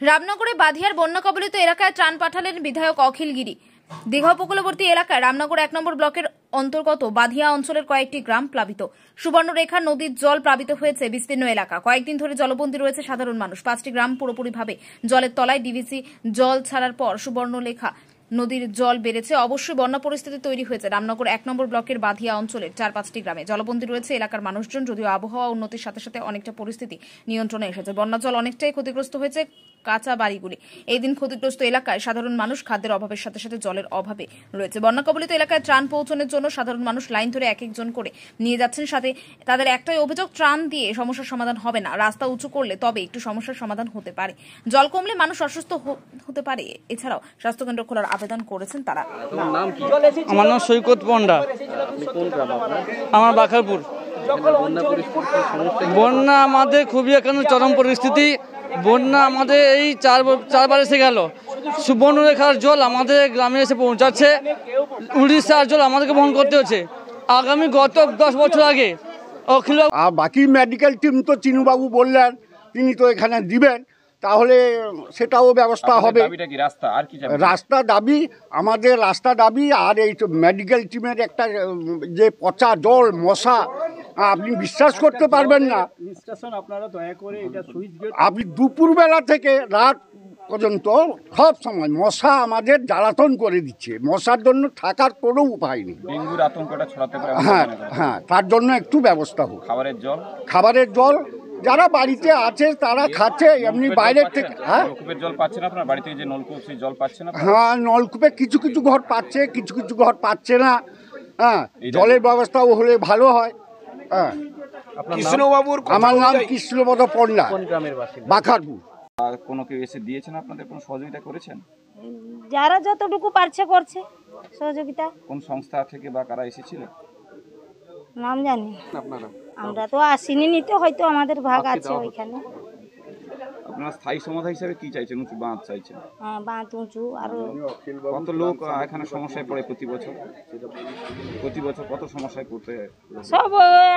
রামনগরে বাধিয়ার বন্যা কবলিত এলাকায় ত্রাণ পাঠালেন বিধায়ক অখিল গিরি। দীঘা উপকূলবর্তী এলাকায় রামনগর ১ নম্বর ব্লকের অন্তর্গত বাধিয়া অঞ্চলের কয়েকটি গ্রাম প্লাবিত। সুবর্ণরেখা নদীর জল প্লাবিত হয়েছে বিস্তীর্ণ এলাকা। কয়েকদিন ধরে জলবন্দী রয়েছে সাধারণ মানুষ। ৫টি গ্রাম পুরোপুরিভাবে জলের তলায়। ডিভিসি জল ছাড়ার পর সুবর্ণরেখা নদীর জল বেড়েছে। অবশ্যই বন্যা পরিস্থিতি তৈরি হয়েছে রামনগর ১ নম্বর ব্লকের বাধিয়া অঞ্চলের ৪-৫টি গ্রামে। জলবন্দী রয়েছে এলাকার মানুষজন। যদিও আবহাওয়া উন্নতির সাথে সাথে অনেকটা পরিস্থিতি নিয়ন্ত্রণে এসেছে। বন্যা জল অনেকটাই ক্ষতিগ্রস্ত হয়েছে কাঁচা বাড়িগুলি। এই দিন ক্ষতিগ্রস্ত এলাকায় সাধারণ মানুষ খাদ্যের অভাবের সাথে সাথে জলের অভাবে রয়েছে। বন্যা কবলিত এলাকায় ত্রাণ পৌঁছানোর জন্য সাধারণ মানুষ লাইন ধরে এক একজন করে নিয়ে যাচ্ছেন। সাথে তাদের একটাই অভিযোগ, ত্রাণ দিয়ে সমস্যার সমাধান হবে না, রাস্তা উঁচু করলে তবে একটু সমস্যার সমাধান হতে পারে। জল কমলে মানুষ অসুস্থ হতে পারে। এছাড়াও স্বাস্থ্যকেন্দ্র খোলার আবেদন করেছেন তারা। আমার নাম সৈকত পন্ডা, আমার বাখারপুর। বন্যা আমাদের খুবই এখানে চরম পরিস্থিতি। বন্যা আমাদের এই চারবার এসে গেল। সুবর্ণরেখার জল আমাদের গ্রামে এসে পৌঁছাচ্ছে। উড়িষ্যার জল আমাদেরকে বহন করতে হচ্ছে। আগামী গত 10 বছর আগে অখিল বাকি মেডিকেল টিম তো চিনুবাবু বললেন তিনি তো এখানে দিবেন, তাহলে সেটাও ব্যবস্থা হবে। রাস্তা দাবি, আমাদের রাস্তা দাবি। আর এই মেডিকেল টিমের একটা যে পচা জল, মশা, আপনি বিশ্বাস করতে পারবেন না। আপনি দুপুরবেলা থেকে রাত পর্যন্ত সব সময় মশা আমাদের জ্বালাতন করে দিচ্ছে। মশার জন্য থাকার কোনো উপায় নেই। ডেঙ্গুর আতঙ্কটা ছড়াতে পারে। হ্যাঁ, তার জন্য একটু ব্যবস্থা হোক। খাবারের জল যারা বাড়িতে আছে তারা খাচ্ছে, এমনি বাইরের থেকে। নলকূপের জল পাচ্ছেন আপনার বাড়ি থেকে? যে নলকূপ, সেই জল পাচ্ছেন? হ্যাঁ, নলকূপে কিছু কিছু ঘর পাচ্ছে, কিছু কিছু ঘর পাচ্ছে না। হ্যাঁ, জলের ব্যবস্থাও হলে ভালো হয়। হ্যাঁ, আমার নাম কৃষ্ণপদ পন্ডা, বাখারপুর। কোনো কেউ এসে দিয়েছেন আপনাদের, কোনো সহযোগিতা করেছেন? যারা যতটুকু পারছে করছে সহযোগিতা। কোন সংস্থা থেকে বা কারা এসেছিল নাম জানি আপনারা? আমরা তো আসিনি, নিতে হয়তো আমাদের ভাগ আছে ওইখানে। আপনারা স্থায়ী সমাধান হিসেবে কি চাইছেন? উঁচু বাঁধ চাইছেন? হ্যাঁ, বাঁধ উঁচু। আর কত লোক এখানে সমস্যায় পড়ে প্রতি বছর কত সমস্যায় পড়তে? সব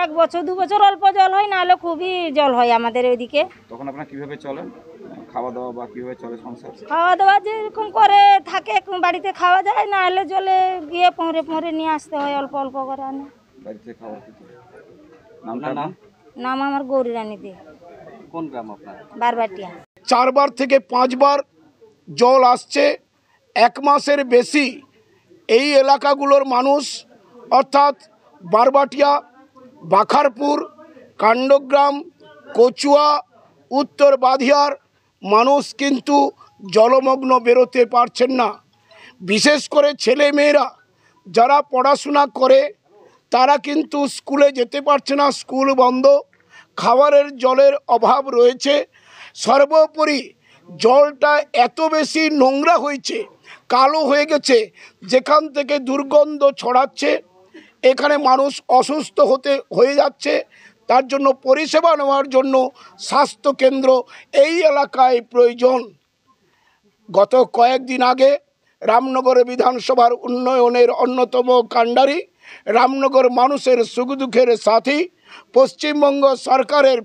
1 বছর 2 বছর অল্প জল হয়, নাহলে খুবই জল হয় আমাদের ওইদিকে। তখন আপনারা কিভাবে চলেন? খাওয়া দাওয়া বা কিভাবে চলে সংসার? খাওয়া দাওয়া যেরকম করে থাকে বাড়িতে খাওয়া যায়, নাহলে জলে গিয়ে পরে নিয়ে আসতে হয় অল্প অল্প করে আনে। বাড়িতে খাওয়া? নাম আমার গৌরী রানী দে। কোন গ্রাম আপনার? বারবাটিয়া। 4বার থেকে 5বার জল আসছে 1 মাসের বেশি। এই এলাকাগুলোর মানুষ অর্থাৎ বারবাটিয়া, বাখারপুর, কাণ্ডগ্রাম, কচুয়া, উত্তর বাধিয়ার মানুষ কিন্তু জলমগ্ন বেরোতে পারছেন না। বিশেষ করে ছেলে মেয়েরা যারা পড়াশোনা করে তারা কিন্তু স্কুলে যেতে পারছে না, স্কুল বন্ধ। খাবারের জলের অভাব রয়েছে। সর্বোপরি জলটা এত বেশি নোংরা হয়েছে, কালো হয়ে গেছে, যেখান থেকে দুর্গন্ধ ছড়াচ্ছে। এখানে মানুষ অসুস্থ হয়ে যাচ্ছে। তার জন্য পরিষেবা নেওয়ার জন্য স্বাস্থ্যকেন্দ্র এই এলাকায় প্রয়োজন। গত কয়েকদিন আগে রামনগর বিধানসভার উন্নয়নের অন্যতম কাণ্ডারি, রামনগর মানুষের সুখ দুঃখের সাথী, পশ্চিমবঙ্গ সরকারের